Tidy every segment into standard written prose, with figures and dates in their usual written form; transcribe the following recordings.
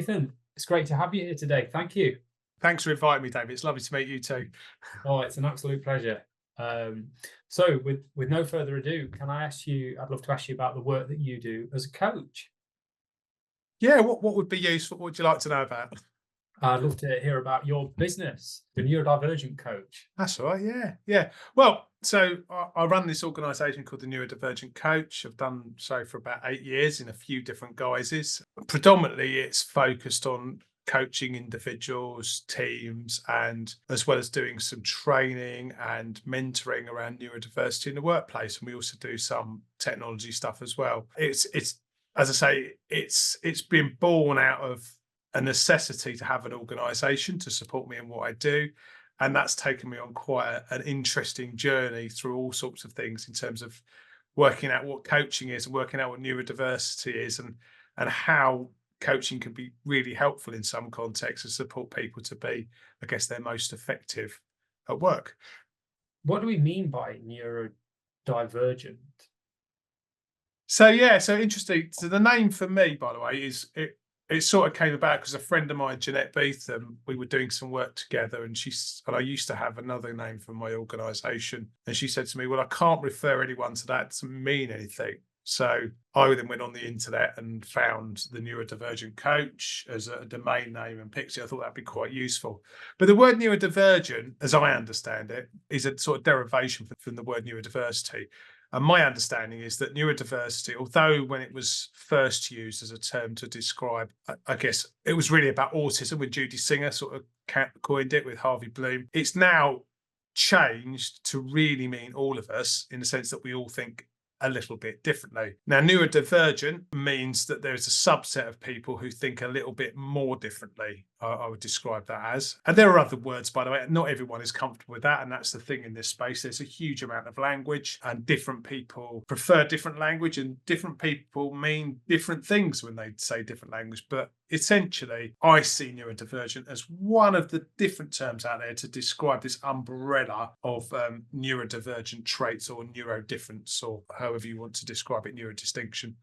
Nathan, it's great to have you here today. Thank you. Thanks for inviting me, David. It's lovely to meet you too. Oh, it's an absolute pleasure. So with no further ado, can I ask you, I'd love to ask you about the work that you do as a coach. Yeah, what would be useful? What would you like to know about? I'd love to hear about your business, the Neurodivergent Coach. That's all right. Yeah. Well, so I run this organisation called the Neurodivergent Coach. I've done so for about 8 years in a few different guises. Predominantly, it's focused on coaching individuals, teams, and as well as doing some training and mentoring around neurodiversity in the workplace. And we also do some technology stuff as well. It's as I say, it's been born out of a necessity to have an organisation to support me in what I do. And that's taken me on quite an interesting journey through all sorts of things in terms of working out what coaching is and working out what neurodiversity is and how coaching can be really helpful in some contexts to support people to be, I guess, their most effective at work. What do we mean by neurodivergent? So interesting. So the name for me, by the way, is it sort of came about because a friend of mine, Jeanette Beetham, we were doing some work together, and I used to have another name for my organisation, and she said to me, "Well, I can't refer anyone to that; it doesn't mean anything." So I then went on the internet and found the Neurodivergent Coach as a domain name and picked it. I thought that'd be quite useful. But the word neurodivergent, as I understand it, is a sort of derivation from the word neurodiversity. And my understanding is that neurodiversity, although when it was first used as a term to describe, I guess it was really about autism when Judy Singer sort of coined it with Harvey Bloom. It's now changed to really mean all of us in the sense that we all think a little bit differently. Now, neurodivergent means that there's a subset of people who think a little bit more differently, I would describe that as. And there are other words, by the way. Not everyone is comfortable with that. And that's the thing in this space. There's a huge amount of language and different people prefer different language and different people mean different things when they say different language. But essentially, I see neurodivergent as one of the different terms out there to describe this umbrella of neurodivergent traits or neurodifference, or however you want to describe it, neurodistinction.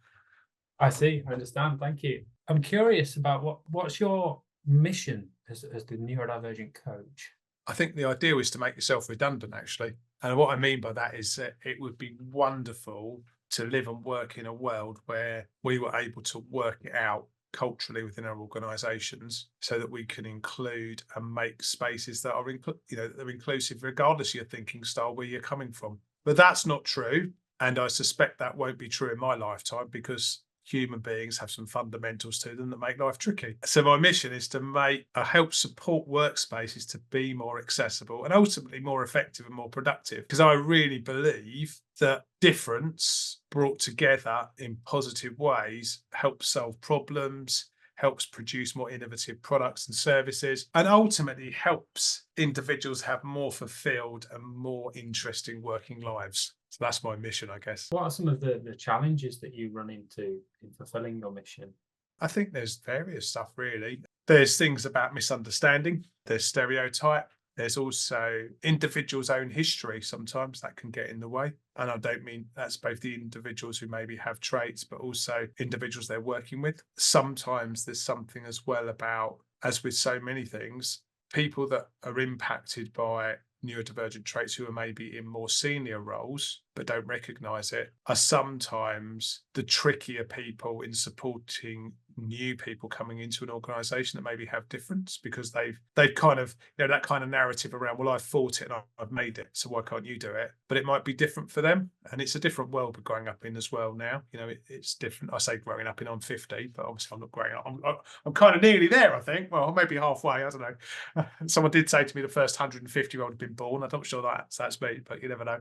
I see. I understand. Thank you. I'm curious about what's your mission as the Neurodivergent Coach? I think the idea is to make yourself redundant, actually. And what I mean by that is that it would be wonderful to live and work in a world where we were able to work it out culturally within our organisations so that we can include and make spaces that are they're inclusive regardless of your thinking style, where you're coming from. But that's not true. And I suspect that won't be true in my lifetime because human beings have some fundamentals to them that make life tricky. So my mission is to help support workspaces to be more accessible and ultimately more effective and more productive. Because I really believe that difference brought together in positive ways helps solve problems, helps produce more innovative products and services, and ultimately helps individuals have more fulfilled and more interesting working lives. So that's my mission, I guess. What are some of the challenges that you run into in fulfilling your mission? I think there's various stuff, really. There's things about misunderstanding, there's stereotype, there's also individuals' own history. Sometimes that can get in the way. And I don't mean that's both the individuals who maybe have traits, but also individuals they're working with. Sometimes there's something as well about, as with so many things, people that are impacted by neurodivergent traits who are maybe in more senior roles but don't recognise it are sometimes the trickier people in supporting new people coming into an organisation that maybe have difference, because they've kind of, that kind of narrative around, well, I've fought it and I've made it, so why can't you do it? But it might be different for them, and it's a different world we're growing up in as well now. It's different. I say growing up in, I'm 50, but obviously I'm not growing up. I'm kind of nearly there, I think. Well, maybe halfway, I don't know. Someone did say to me the first 150-year-old had been born. I'm not sure that's me, but you never know.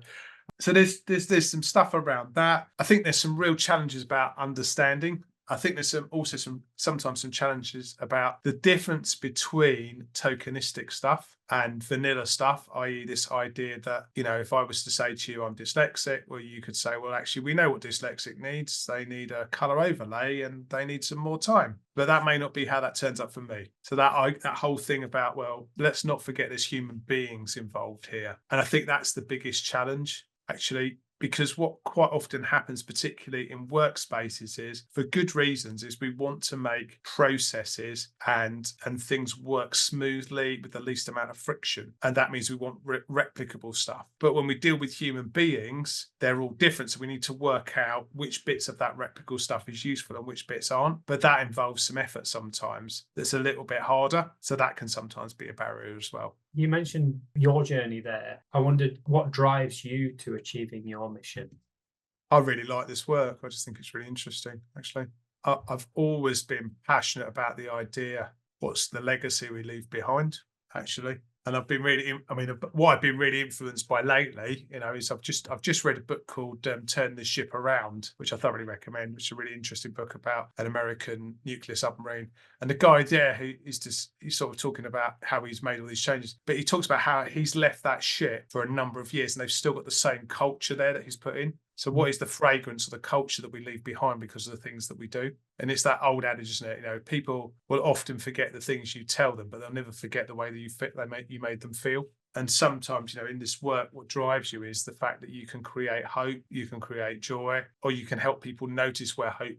So there's some stuff around that. I think there's some real challenges about understanding. I think there's sometimes some challenges about the difference between tokenistic stuff and vanilla stuff, i.e. this idea that, if I was to say to you I'm dyslexic, well, you could say, well, actually, we know what dyslexic needs. They need a colour overlay and they need some more time. But that may not be how that turns up for me. So that whole thing about, well, let's not forget there's human beings involved here. And I think that's the biggest challenge. Actually, because what quite often happens, particularly in workspaces, is for good reasons, is we want to make processes and things work smoothly with the least amount of friction. And that means we want replicable stuff. But when we deal with human beings, they're all different. So we need to work out which bits of that replicable stuff is useful and which bits aren't. But that involves some effort sometimes that's a little bit harder. So that can sometimes be a barrier as well. You mentioned your journey there. I wondered what drives you to achieving your mission. I really like this work. I just think it's really interesting, actually. I've always been passionate about the idea, what's the legacy we leave behind, actually. And I've been really, what I've been really influenced by lately, is I've just read a book called Turn This Ship Around, which I thoroughly recommend, which is a really interesting book about an American nuclear submarine. And the guy there, he's sort of talking about how he's made all these changes, but he talks about how he's left that ship for a number of years and they've still got the same culture there that he's put in. So what is the fragrance of the culture that we leave behind because of the things that we do? And it's that old adage, isn't it? People will often forget the things you tell them, but they'll never forget the way that you made them feel. And sometimes, in this work, what drives you is the fact that you can create hope, you can create joy, or you can help people notice where hope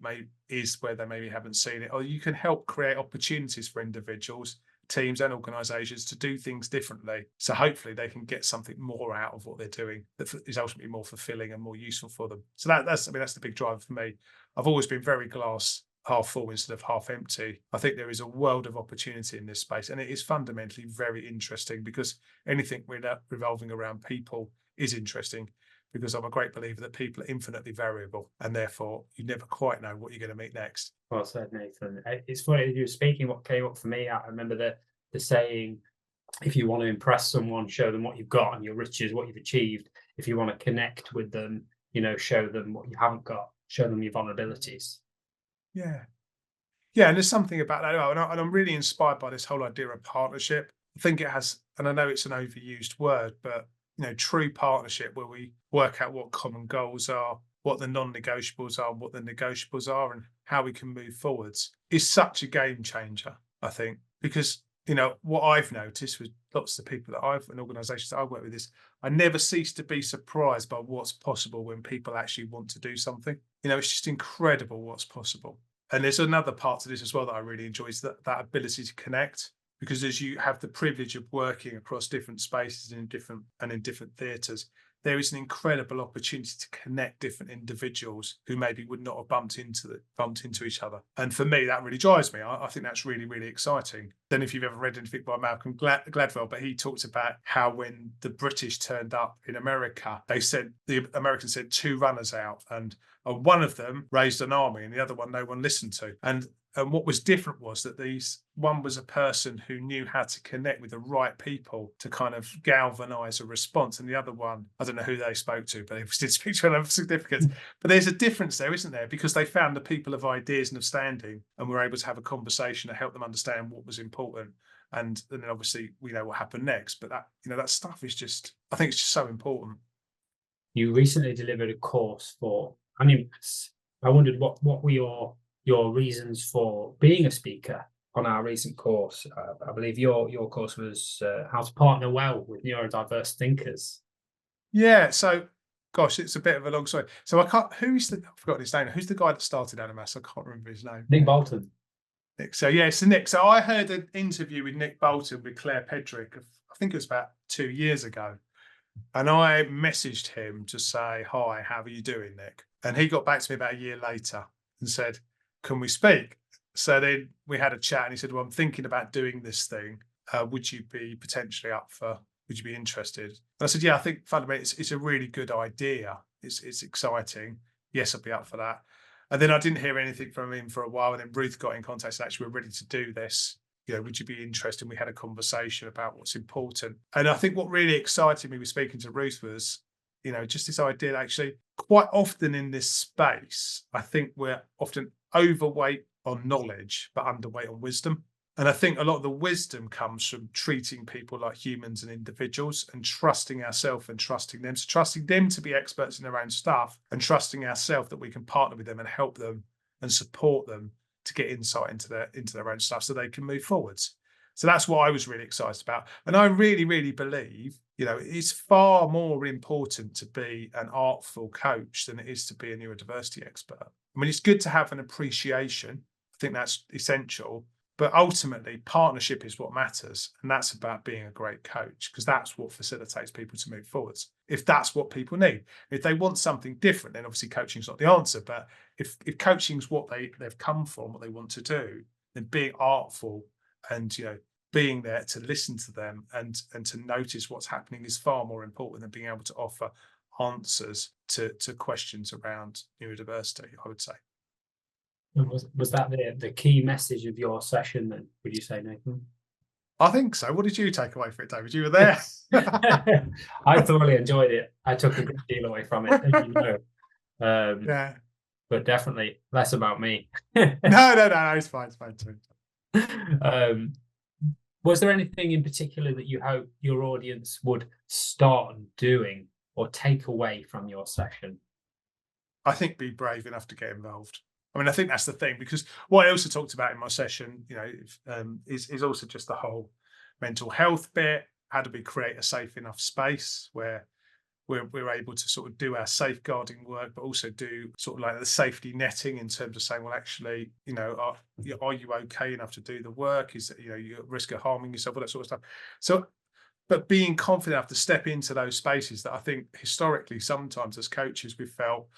is where they maybe haven't seen it, or you can help create opportunities for individuals, teams and organizations to do things differently. So hopefully they can get something more out of what they're doing that is ultimately more fulfilling and more useful for them. So that's the big driver for me. I've always been very glass half full instead of half empty. I think there is a world of opportunity in this space, and it is fundamentally very interesting because anything revolving around people is interesting, because I'm a great believer that people are infinitely variable and therefore you never quite know what you're going to meet next. Well said, Nathan. It's funny, you were speaking, what came up for me, I remember the saying, if you want to impress someone, show them what you've got and your riches, what you've achieved. If you want to connect with them, show them what you haven't got, show them your vulnerabilities. Yeah. Yeah, and there's something about that. And I'm really inspired by this whole idea of partnership. I think it has, and I know it's an overused word, but true partnership where we work out what common goals are, what the non-negotiables are, what the negotiables are, and how we can move forwards is such a game changer, I think. Because, what I've noticed with lots of the people and organizations that I work with is I never cease to be surprised by what's possible when people actually want to do something. It's just incredible what's possible. And there's another part to this as well that I really enjoy, is that ability to connect. Because as you have the privilege of working across different spaces and in different theatres, there is an incredible opportunity to connect different individuals who maybe would not have bumped into each other. And for me, that really drives me. I think that's really, really exciting. Then if you've ever read anything by Malcolm Gladwell, but he talks about how when the British turned up in America, the Americans sent 2 runners out, and one of them raised an army and the other one no one listened to. And what was different was that one was a person who knew how to connect with the right people to kind of galvanize a response. And the other one, I don't know who they spoke to, but they did speak to of significance. But there's a difference there, isn't there? Because they found the people of ideas and of standing and were able to have a conversation to help them understand what was important. And then obviously we know what happened next. But that stuff is just, I think it's just so important. You recently delivered a course for animus. I wondered what were your reasons for being a speaker on our recent course. I believe your course was how to partner well with neurodiverse thinkers. Yeah, so gosh, it's a bit of a long story. So I've forgotten his name. Who's the guy that started Animas? I can't remember his name. Nick Bolton. Nick. So yeah, it's Nick. So I heard an interview with Nick Bolton with Claire Pedrick, I think it was about 2 years ago. And I messaged him to say, hi, how are you doing, Nick? And he got back to me about a year later and said, can we speak? So then we had a chat and he said, well, I'm thinking about doing this thing. Would you be potentially would you be interested? And I said, yeah, I think fundamentally it's a really good idea. It's exciting. Yes, I'd be up for that. And then I didn't hear anything from him for a while. And then Ruth got in contact and said, actually, we're ready to do this. Would you be interested? We had a conversation about what's important. And I think what really excited me with speaking to Ruth was, just this idea, actually, quite often in this space, I think we're often overweight on knowledge, but underweight on wisdom. And I think a lot of the wisdom comes from treating people like humans and individuals and trusting ourselves and trusting them. So trusting them to be experts in their own stuff and trusting ourselves that we can partner with them and help them and support them to get insight into their own stuff so they can move forwards. So that's what I was really excited about. And I really, really believe, it's far more important to be an artful coach than it is to be a neurodiversity expert. I mean, it's good to have an appreciation. I think that's essential. But ultimately, partnership is what matters. And that's about being a great coach, because that's what facilitates people to move forwards. If that's what people need. If they want something different, then obviously coaching is not the answer. But if coaching is what they've come from, what they want to do, then being artful and being there to listen to them and to notice what's happening is far more important than being able to offer answers to questions around neurodiversity, I would say. And was that the key message of your session then, would you say, Nathan? I think so. What did you take away from it, David? You were there. I thoroughly enjoyed it. I took a good deal away from it, as you know. Yeah. But definitely less about me. No, it's fine too. Was there anything in particular that you hope your audience would start doing or take away from your session? I think be brave enough to get involved. I mean, I think that's the thing, because what I also talked about in my session, is also just the whole mental health bit. How do we create a safe enough space where we're able to sort of do our safeguarding work, but also do sort of like the safety netting in terms of saying, well, actually, are you okay enough to do the work? Is that, you're at risk of harming yourself, all that sort of stuff. So, but being confident enough to step into those spaces that I think historically, sometimes as coaches, we've felt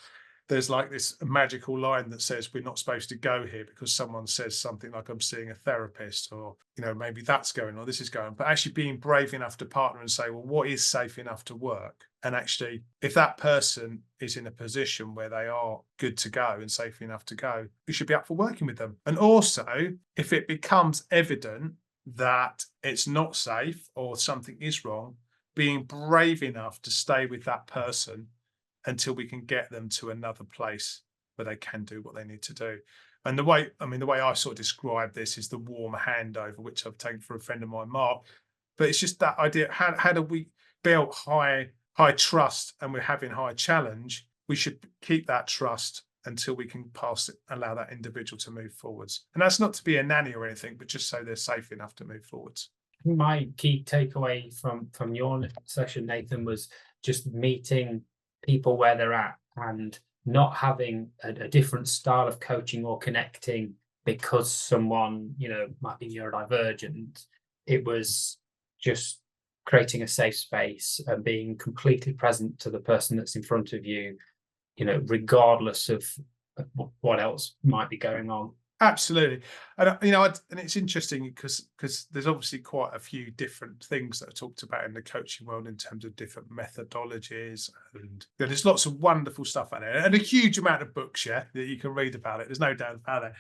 there's like this magical line that says we're not supposed to go here because someone says something like, I'm seeing a therapist, or maybe that's going on, this is going on. But actually being brave enough to partner and say, well, what is safe enough to work? And actually, if that person is in a position where they are good to go and safe enough to go, we should be up for working with them. And also, if it becomes evident that it's not safe or something is wrong, being brave enough to stay with that person until we can get them to another place where they can do what they need to do. And the way I sort of describe this is the warm handover, which I've taken from a friend of mine, Mark. But it's just that idea, how do we build high trust, and we're having high challenge? We should keep that trust until we can pass it, allow that individual to move forwards. And that's not to be a nanny or anything, but just so they're safe enough to move forwards. My key takeaway from your session, Nathan, was just meeting people where they're at and not having a different style of coaching or connecting because someone might be neurodivergent. It was just creating a safe space and being completely present to the person that's in front of you, regardless of what else might be going on. Absolutely. And and it's interesting because there's obviously quite a few different things that are talked about in the coaching world in terms of different methodologies, and there's lots of wonderful stuff out there and a huge amount of books that you can read about it. There's no doubt about it.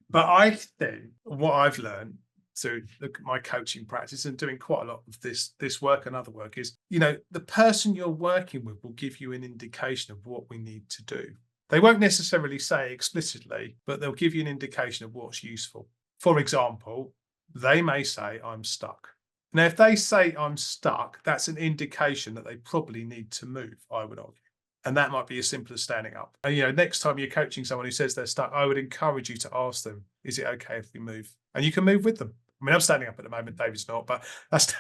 But I think what I've learned through my coaching practice and doing quite a lot of this work and other work is, the person you're working with will give you an indication of what we need to do. They won't necessarily say explicitly, but they'll give you an indication of what's useful. For example, they may say, I'm stuck. Now, if they say I'm stuck, that's an indication that they probably need to move, I would argue. And that might be as simple as standing up. And, next time you're coaching someone who says they're stuck, I would encourage you to ask them, is it okay if we move? And you can move with them. I mean, I'm standing up at the moment, David's not, but that's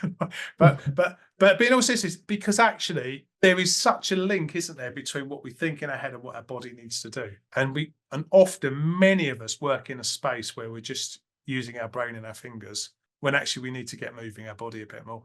but being all serious, because actually there is such a link, isn't there, between what we think in our head and what our body needs to do. And often many of us work in a space where we're just using our brain and our fingers, when actually we need to get moving our body a bit more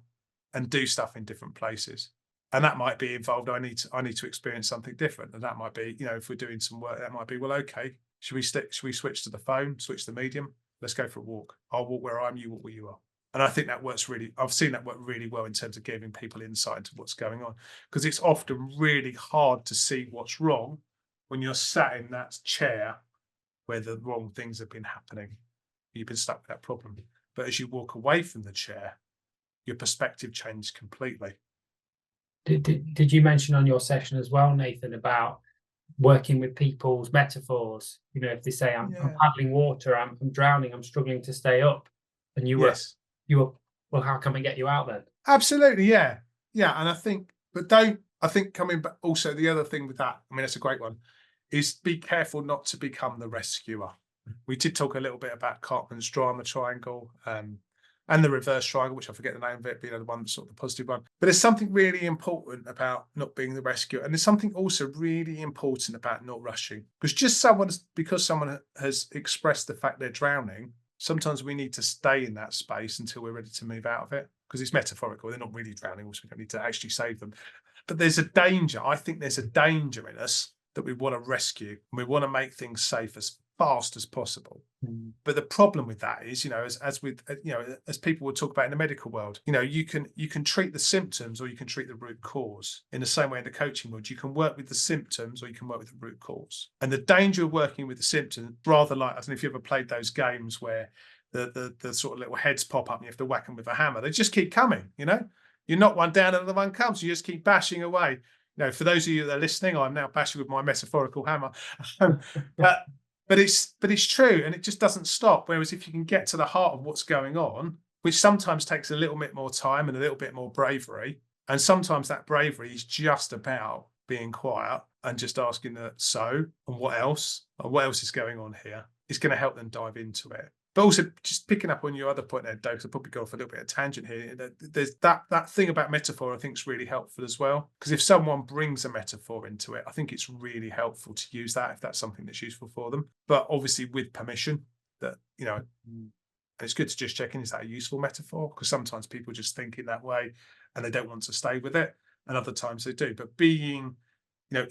and do stuff in different places. And that might be involved, I need to experience something different. And that might be, if we're doing some work, that might be, well, okay, should we switch to the phone, switch the medium? Let's go for a walk. I'll walk where I'm, you walk where you are. And I think that works I've seen that work really well in terms of giving people insight into what's going on, because it's often really hard to see what's wrong when you're sat in that chair where the wrong things have been happening. You've been stuck with that problem. But as you walk away from the chair, your perspective changes completely. Did you mention on your session as well, Nathan, about working with people's metaphors? If they say I'm paddling water, I'm drowning, I'm struggling to stay up, and you were, well, how can we get you out then? Absolutely, yeah. And I think coming back, also the other thing with that, I mean, it's a great one, is be careful not to become the rescuer. We did talk a little bit about Cartman's drama triangle, and and the reverse triangle, which I forget the name of it, being the one that's sort of the positive one. But there's something really important about not being the rescuer. And there's something also really important about not rushing. Because because someone has expressed the fact they're drowning, sometimes we need to stay in that space until we're ready to move out of it. Because it's metaphorical. They're not really drowning, also we don't need to actually save them. But there's a danger. I think there's a danger in us that we want to rescue, and we want to make things safe as fast as possible. But the problem with that is, as people would talk about in the medical world, you can treat the symptoms or you can treat the root cause. In the same way in the coaching world, you can work with the symptoms or you can work with the root cause. And the danger of working with the symptoms, rather like, I don't know if you ever played those games where the sort of little heads pop up and you have to whack them with a hammer. They just keep coming, You knock one down, another one comes. You just keep bashing away. For those of you that are listening, I'm now bashing with my metaphorical hammer. But it's true, and it just doesn't stop. Whereas if you can get to the heart of what's going on, which sometimes takes a little bit more time and a little bit more bravery, and sometimes that bravery is just about being quiet and just asking and what else is going on here, it's going to help them dive into it. But also, just picking up on your other point there, Doug, because I'll probably go off a little bit of tangent here. There's that thing about metaphor I think is really helpful as well. Because if someone brings a metaphor into it, I think it's really helpful to use that if that's something that's useful for them. But obviously with permission, that and it's good to just check in, is that a useful metaphor? Because sometimes people just think in that way and they don't want to stay with it, and other times they do. But being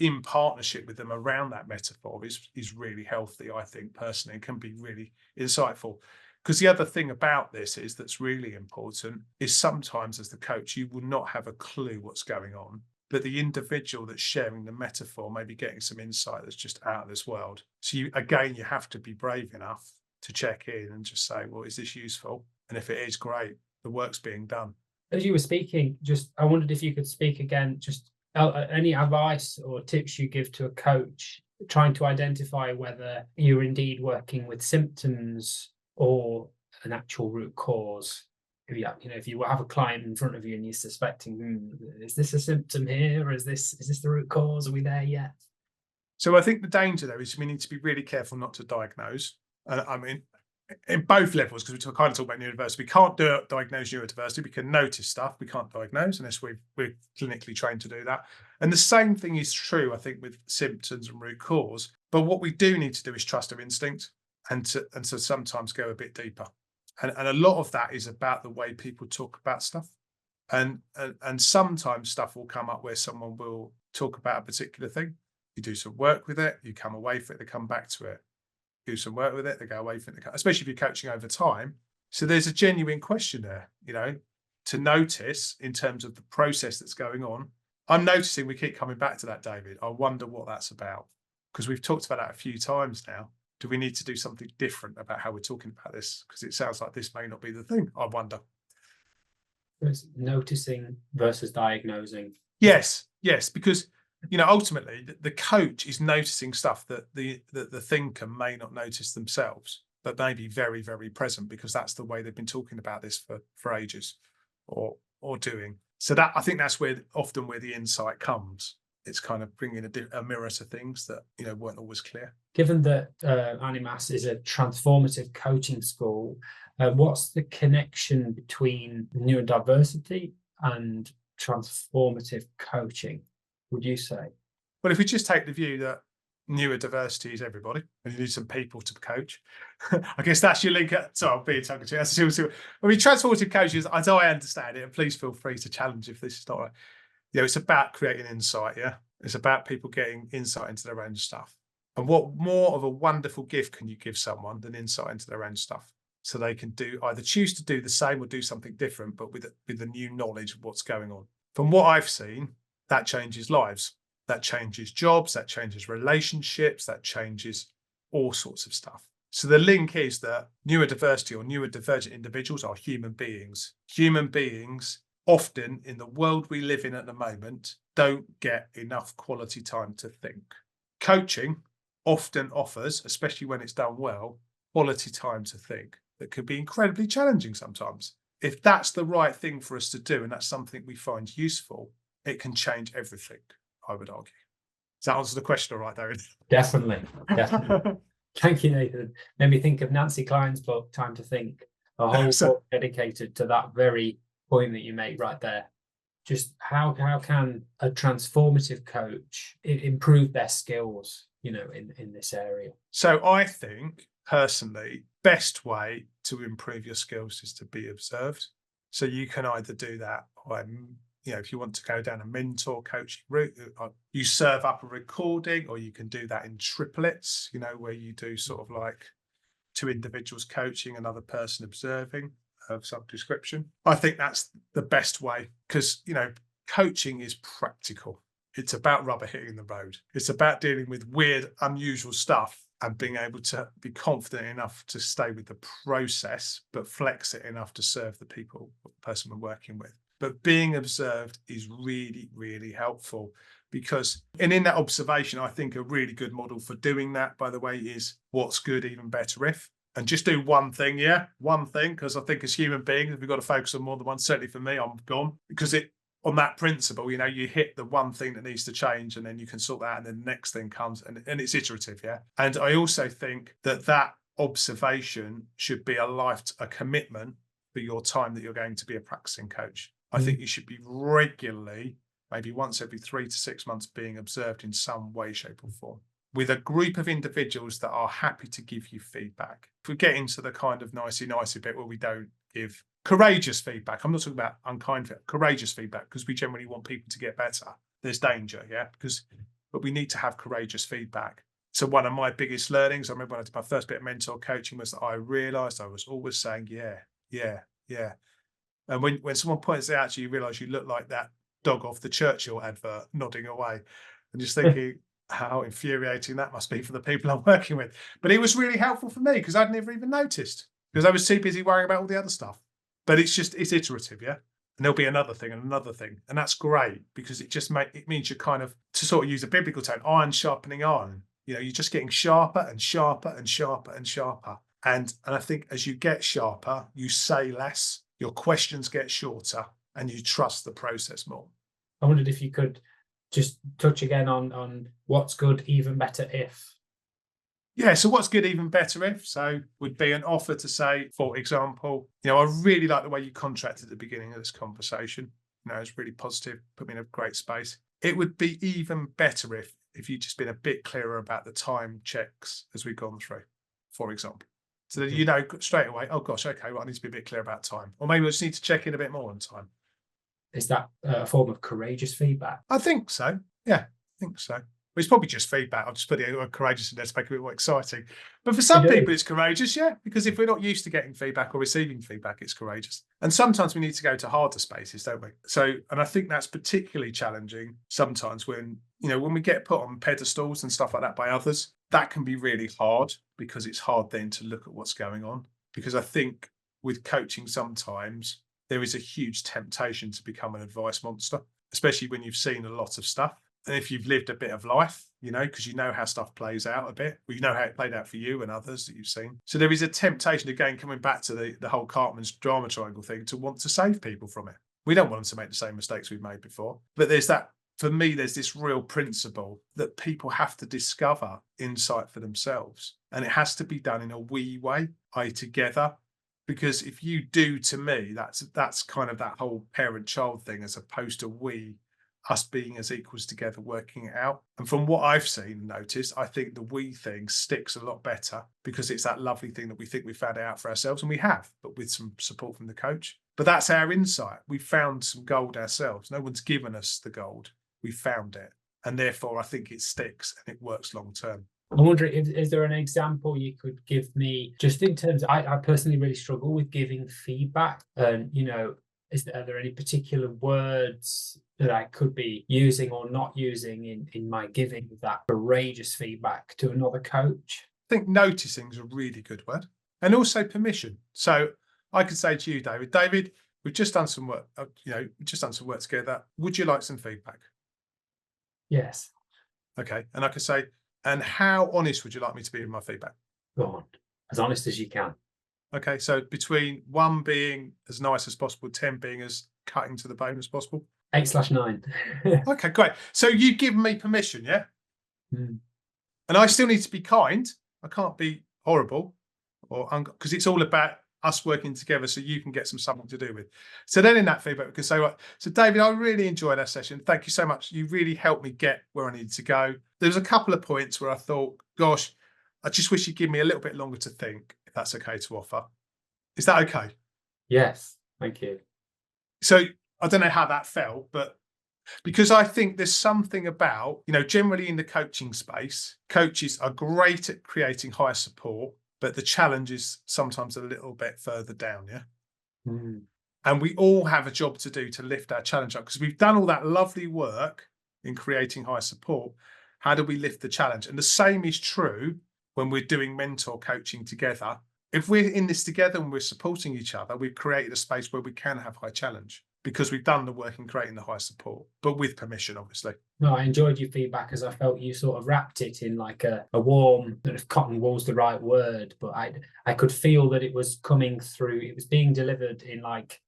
in partnership with them around that metaphor is really healthy, I think, personally, and can be really insightful. Because the other thing about this is that's really important is sometimes as the coach, you will not have a clue what's going on, but the individual that's sharing the metaphor may be getting some insight that's just out of this world. So you have to be brave enough to check in and just say, well, is this useful? And if it is, great, the work's being done. As you were speaking, I wondered if you could speak again, just any advice or tips you give to a coach trying to identify whether you're indeed working with symptoms or an actual root cause. If you have a client in front of you and you're suspecting, is this a symptom here, or is this the root cause? Are we there yet? So I think the danger there is we need to be really careful not to diagnose. I mean, in both levels, because we kind of talk about neurodiversity. We can't diagnose neurodiversity. We can notice stuff. We can't diagnose unless we're clinically trained to do that. And the same thing is true, I think, with symptoms and root cause. But what we do need to do is trust our instinct and so sometimes go a bit deeper. And a lot of that is about the way people talk about stuff. And sometimes stuff will come up where someone will talk about a particular thing. You do some work with it, you come away from it, they come back to it. Do some work with it, they go away from it, especially if you're coaching over time. So there's a genuine question there, to notice in terms of the process that's going on. I'm noticing we keep coming back to that, David. I wonder what that's about, because we've talked about that a few times now. Do we need to do something different about how we're talking about this? Because it sounds like this may not be the thing. I wonder. There's noticing versus diagnosing. Yes, because ultimately, the coach is noticing stuff that the thinker may not notice themselves, but may be very, very present because that's the way they've been talking about this for ages, or doing. So that, I think that's often where the insight comes. It's kind of bringing a mirror to things that weren't always clear. Given that Animas is a transformative coaching school, what's the connection between neurodiversity and transformative coaching, would you say? Well, if we just take the view that neurodiversity is everybody, and you need some people to coach, I guess that's your link. So I'll be in touch with you. I mean, transformative coaches, as I understand it, and please feel free to challenge if this is not right. It's about creating insight. Yeah, it's about people getting insight into their own stuff. And what more of a wonderful gift can you give someone than insight into their own stuff, so they can either choose to do the same or do something different, but with the new knowledge of what's going on. From what I've seen, that changes lives, that changes jobs, that changes relationships, that changes all sorts of stuff. So the link is that neurodiversity or neurodivergent individuals are human beings. Human beings, often in the world we live in at the moment, don't get enough quality time to think. Coaching often offers, especially when it's done well, quality time to think that can be incredibly challenging sometimes. If that's the right thing for us to do, and that's something we find useful, it can change everything, I would argue. Does that answer the question all right, David? Definitely. Thank you, Nathan. Made me think of Nancy Klein's book, Time to Think. A whole So, book dedicated to that very point that you make right there. Just how can a transformative coach improve their skills, in this area? so I think personally, best way to improve your skills is to be observed. So you can either do that by, if you want to go down a mentor coaching route, you serve up a recording, or you can do that in triplets, where you do sort of like two individuals coaching, another person observing of some description. I think that's the best way because, coaching is practical. It's about rubber hitting the road. It's about dealing with weird, unusual stuff and being able to be confident enough to stay with the process, but flex it enough to serve the people, the person we're working with. But being observed is really, really helpful because, and in that observation, I think a really good model for doing that, by the way, is what's good, even better if. And just do one thing, one thing, because I think as human beings, we've got to focus on more than one. Certainly for me, I'm gone because on that principle, you hit the one thing that needs to change and then you can sort that out and then the next thing comes and it's iterative, And I also think that observation should be a commitment for your time that you're going to be a practicing coach. I think you should be regularly, maybe once every 3 to 6 months, being observed in some way, shape or form with a group of individuals that are happy to give you feedback. If we get into the kind of nicey bit where we don't give courageous feedback, I'm not talking about unkind feedback, courageous feedback, because we generally want people to get better. There's danger, but we need to have courageous feedback. So one of my biggest learnings, I remember when I did my first bit of mentor coaching, was that I realized I was always saying, yeah. And when someone points it out to you, you realize you look like that dog off the Churchill advert, nodding away and just thinking, how infuriating that must be for the people I'm working with. But it was really helpful for me because I'd never even noticed because I was too busy worrying about all the other stuff. But it's iterative, And there'll be another thing and another thing. And that's great because it means you're kind of, to sort of use a biblical term, iron sharpening iron. You're just getting sharper and sharper and sharper and sharper. And I think as you get sharper, you say less, your questions get shorter, and you trust the process more. I wondered if you could just touch again on what's good, even better if. Yeah, so what's good, even better if? So would be an offer to say, for example, I really like the way you contracted at the beginning of this conversation. It's really positive, put me in a great space. It would be even better if you'd just been a bit clearer about the time checks as we've gone through, for example. So that straight away, oh gosh, okay, well, I need to be a bit clear about time. Or maybe I just need to check in a bit more on time. Is that a form of courageous feedback? I think so. Yeah, I think so. It's probably just feedback. I'll just put the word courageous in there to make it a bit more exciting. But for some people, it's courageous, because if we're not used to getting feedback or receiving feedback, it's courageous. And sometimes we need to go to harder spaces, don't we? So, and I think that's particularly challenging sometimes when we get put on pedestals and stuff like that by others. That can be really hard because it's hard then to look at what's going on. Because I think with coaching sometimes there is a huge temptation to become an advice monster, especially when you've seen a lot of stuff. And if you've lived a bit of life, because you know how stuff plays out a bit, or you know how it played out for you and others that you've seen. So there is a temptation, again, coming back to the whole Cartman's drama triangle thing, to want to save people from it. We don't want them to make the same mistakes we've made before. But for me, there's this real principle that people have to discover insight for themselves. And it has to be done in a we way, i.e. together. Because if you do to me, that's kind of that whole parent-child thing, as opposed to us being as equals together, working it out. And from what I've seen and noticed, I think the we thing sticks a lot better because it's that lovely thing that we think we found it out for ourselves, and we have, but with some support from the coach. But that's our insight. We found some gold ourselves. No one's given us the gold. We found it. And therefore, I think it sticks and it works long term. I'm wondering, is there an example you could give me just in terms of, I personally really struggle with giving feedback. And, are there any particular words that I could be using or not using in my giving that courageous feedback to another coach? I think noticing is a really good word. And also permission. So I could say to you, David, we've just done some work, we've just done some work together. Would you like some feedback? Yes. Okay. And I could say, and how honest would you like me to be with my feedback? Go on, as honest as you can. Okay, so between 1 being as nice as possible, 10 being as cutting to the bone as possible? 8/9. Okay, great. So you've given me permission, yeah? Mm. And I still need to be kind. I can't be horrible, or because it's all about us working together so you can get something to do with. So then in that feedback, we can say, right, so David, I really enjoyed our session. Thank you so much. You really helped me get where I needed to go. There was a couple of points where I thought, gosh, I just wish you'd give me a little bit longer to think, if that's okay to offer. Is that okay? Yes, thank you. So I don't know how that felt, but because I think there's something about, generally in the coaching space, coaches are great at creating high support, but the challenge is sometimes a little bit further down, yeah? Mm. And we all have a job to do to lift our challenge up, because we've done all that lovely work in creating high support. How do we lift the challenge? And the same is true when we're doing mentor coaching together. If we're in this together and we're supporting each other, we've created a space where we can have high challenge because we've done the work in creating the high support, but with permission, obviously. No, I enjoyed your feedback, as I felt you sort of wrapped it in like a warm, I don't know if cotton wool's the right word, but I could feel that it was coming through. It was being delivered in like,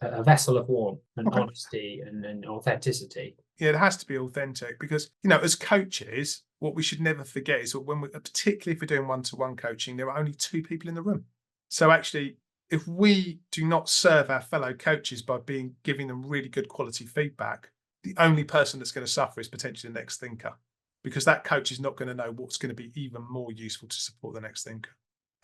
a vessel of warmth and honesty and authenticity. Yeah, it has to be authentic because, as coaches, what we should never forget is that particularly if we're doing one-to-one coaching, there are only two people in the room. So actually, if we do not serve our fellow coaches by giving them really good quality feedback, the only person that's going to suffer is potentially the next thinker, because that coach is not going to know what's going to be even more useful to support the next thinker.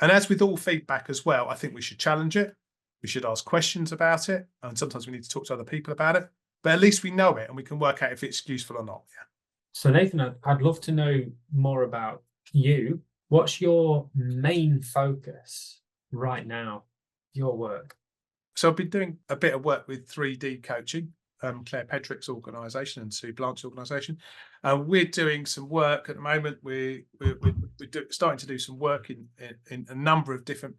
And as with all feedback as well, I think we should challenge it. We should ask questions about it. And sometimes we need to talk to other people about it. But at least we know it and we can work out if it's useful or not. Yeah. So Nathan, I'd love to know more about you. What's your main focus right now, your work? So I've been doing a bit of work with 3D coaching, Claire Pedrick's organisation and Sue Blanch's organisation. We're doing some work at the moment. We're starting to do some work in a number of different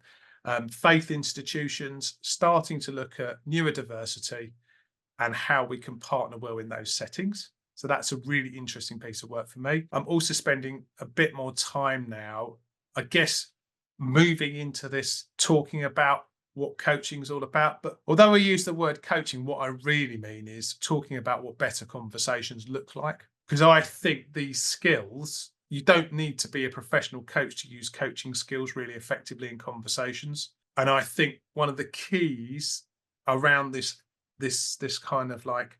faith institutions, starting to look at neurodiversity and how we can partner well in those settings. So that's a really interesting piece of work for me. I'm also spending a bit more time now, I guess, moving into this, talking about what coaching is all about. But although I use the word coaching, what I really mean is talking about what better conversations look like. Because I think these skills, you don't need to be a professional coach to use coaching skills really effectively in conversations. And I think one of the keys around this kind of like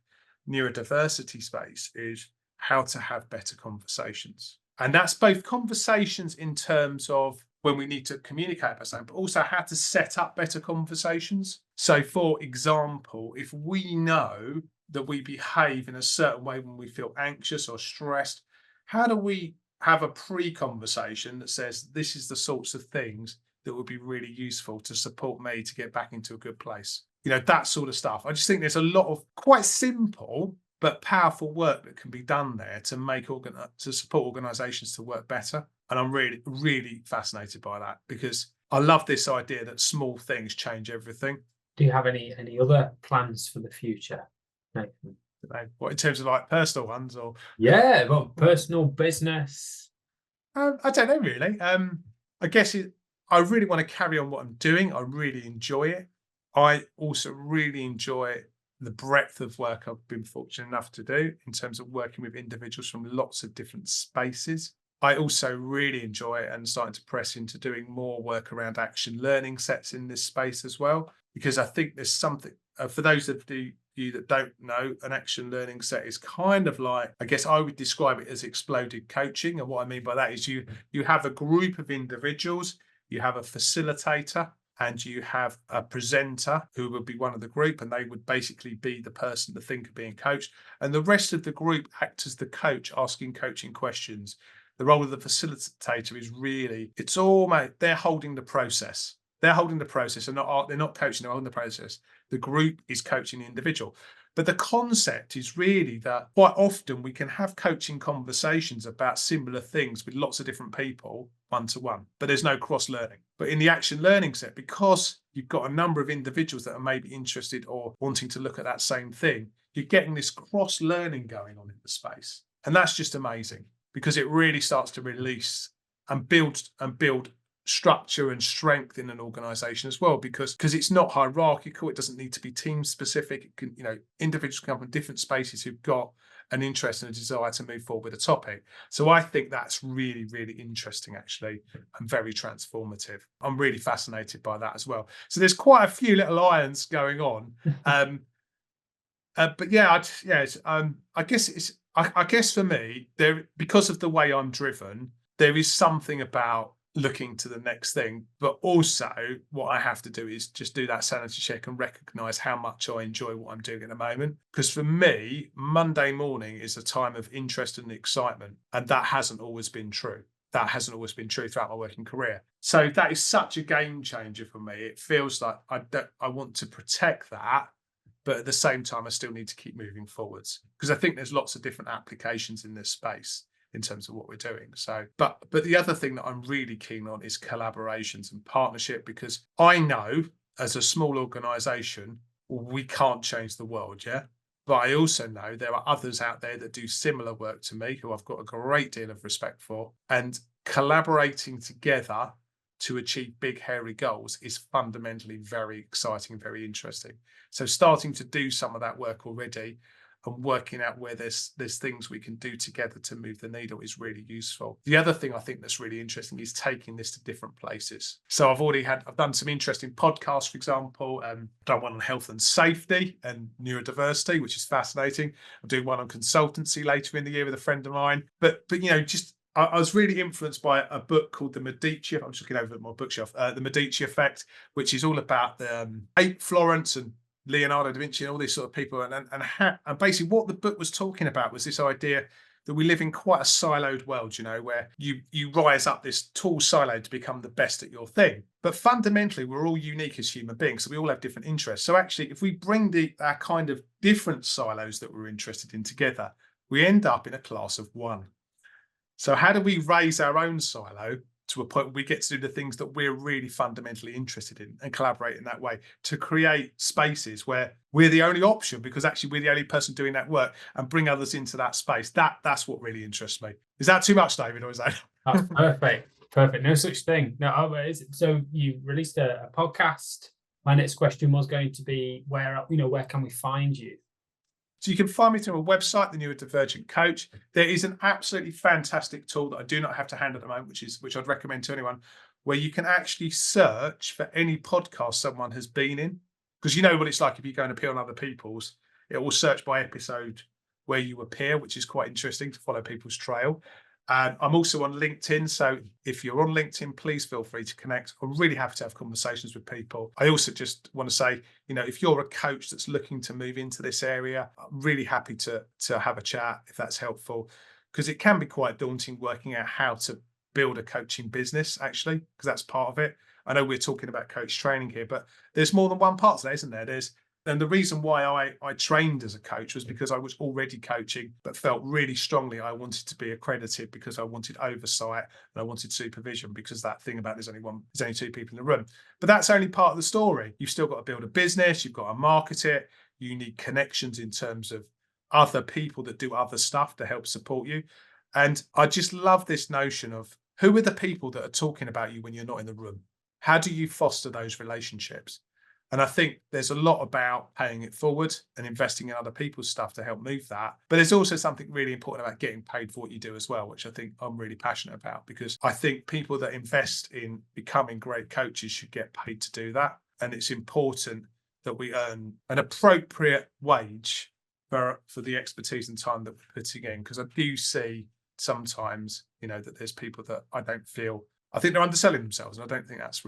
neurodiversity space is how to have better conversations. And that's both conversations in terms of when we need to communicate about something, but also how to set up better conversations. So for example, if we know that we behave in a certain way when we feel anxious or stressed, how do we have a pre-conversation that says, this is the sorts of things that would be really useful to support me to get back into a good place? That sort of stuff. I just think there's a lot of quite simple but powerful work that can be done there to support organizations to work better. And I'm really, really fascinated by that because I love this idea that small things change everything. Do you have any other plans for the future, Nathan? What, in terms of like personal ones or? Yeah, well, personal, business. I don't know really. I guess I really want to carry on what I'm doing. I really enjoy it. I also really enjoy the breadth of work I've been fortunate enough to do in terms of working with individuals from lots of different spaces. I also really enjoy and starting to press into doing more work around action learning sets in this space as well, because I think there's something, for those of you that don't know, an action learning set is kind of like, I guess I would describe it as exploded coaching. And what I mean by that is you have a group of individuals, you have a facilitator, and you have a presenter who would be one of the group, and they would basically be the person, the thinker being coached. And the rest of the group act as the coach, asking coaching questions. The role of the facilitator is really, it's almost, they're holding the process. They're holding the process and they're not coaching, they're holding the process. The group is coaching the individual. But the concept is really that quite often we can have coaching conversations about similar things with lots of different people one-to-one, but there's no cross-learning. But in the action learning set, because you've got a number of individuals that are maybe interested or wanting to look at that same thing, you're getting this cross-learning going on in the space. And that's just amazing because it really starts to release and build structure and strength in an organization as well, because it's not hierarchical. It doesn't need to be team specific. It can, individuals come from different spaces who've got an interest and a desire to move forward with a topic. So I think that's really, really interesting, actually, and very transformative. I'm really fascinated by that as well. So there's quite a few little irons going on. But yeah, I guess for me, because of the way I'm driven, there is something about looking to the next thing, but also what I have to do is just do that sanity check and recognize how much I enjoy what I'm doing at the moment. Because for me, Monday morning is a time of interest and excitement, and that hasn't always been true. That hasn't always been true throughout my working career. So that is such a game changer for me. It feels like I want to protect that, but at the same time, I still need to keep moving forwards, because I think there's lots of different applications in this space in terms of what we're doing. So, but the other thing that I'm really keen on is collaborations and partnership, because I know as a small organization, we can't change the world, yeah? But I also know there are others out there that do similar work to me who I've got a great deal of respect for, and collaborating together to achieve big, hairy goals is fundamentally very exciting and very interesting. So starting to do some of that work already and working out where there's things we can do together to move the needle is really useful. The other thing I think that's really interesting is taking this to different places. So I've done some interesting podcasts, for example, I've done one on health and safety and neurodiversity, which is fascinating. I'm doing one on consultancy later in the year with a friend of mine. But I was really influenced by a book called The Medici. I'm just looking over at my bookshelf. The Medici Effect, which is all about the Florence and Leonardo da Vinci and all these sort of people. And basically what the book was talking about was this idea that we live in quite a siloed world, where you rise up this tall silo to become the best at your thing. But fundamentally, we're all unique as human beings, so we all have different interests. So actually, if we bring our kind of different silos that we're interested in together, we end up in a class of one. So how do we raise our own silo to a point where we get to do the things that we're really fundamentally interested in and collaborate in that way to create spaces where we're the only option, because actually we're the only person doing that work, and bring others into that space? That's what really interests me. Is that too much, David, or is that? That's perfect. No such thing. No, so you released a podcast. My next question was going to be where can we find you? So you can find me through a website, the Neurodivergent Coach. There is an absolutely fantastic tool that I do not have to hand at the moment, which I'd recommend to anyone, where you can actually search for any podcast someone has been in. Because you know what it's like if you go and appear on other people's, it will search by episode where you appear, which is quite interesting to follow people's trail. I'm also on LinkedIn. So if you're on LinkedIn, please feel free to connect. I'm really happy to have conversations with people. I also just want to say, if you're a coach that's looking to move into this area, I'm really happy to have a chat if that's helpful, because it can be quite daunting working out how to build a coaching business, actually, because that's part of it. I know we're talking about coach training here, but there's more than one part to that, isn't there? And the reason why I trained as a coach was because I was already coaching, but felt really strongly I wanted to be accredited, because I wanted oversight and I wanted supervision, because that thing about there's only two people in the room. But that's only part of the story. You've still got to build a business. You've got to market it. You need connections in terms of other people that do other stuff to help support you. And I just love this notion of who are the people that are talking about you when you're not in the room? How do you foster those relationships? And I think there's a lot about paying it forward and investing in other people's stuff to help move that. But there's also something really important about getting paid for what you do as well, which I think I'm really passionate about, because I think people that invest in becoming great coaches should get paid to do that. And it's important that we earn an appropriate wage for the expertise and time that we're putting in. Because I do see sometimes, that there's people that I think they're underselling themselves. And I don't think that's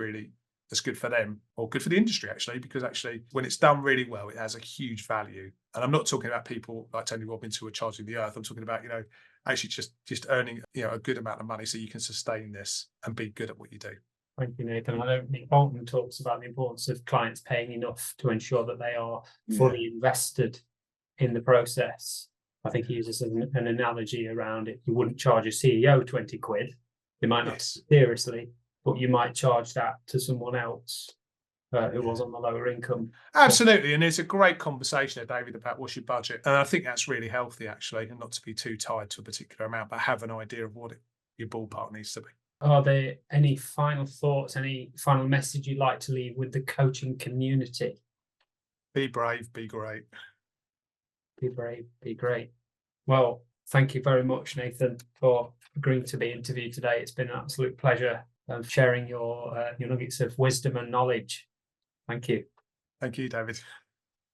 good for them or good for the industry, actually, because actually when it's done really well, it has a huge value. And I'm not talking about people like Tony Robbins who are charging the earth. I'm talking about, actually just earning, a good amount of money so you can sustain this and be good at what you do. Thank you, Nathan. I know Nick Bolton talks about the importance of clients paying enough to ensure that they are fully invested in the process. I think he uses an analogy around it. You wouldn't charge a CEO 20 quid. They might not seriously, but you might charge that to someone else who was on the lower income. Absolutely. And it's a great conversation there, David, about what's your budget. And I think that's really healthy, actually, and not to be too tied to a particular amount, but have an idea of what your ballpark needs to be. are there any final thoughts, any final message you'd like to leave with the coaching community? Be brave, be great. Be brave, be great. Well, thank you very much, Nathan, for agreeing to be interviewed today. It's been an absolute pleasure sharing your nuggets of wisdom and knowledge. Thank you. Thank you, David.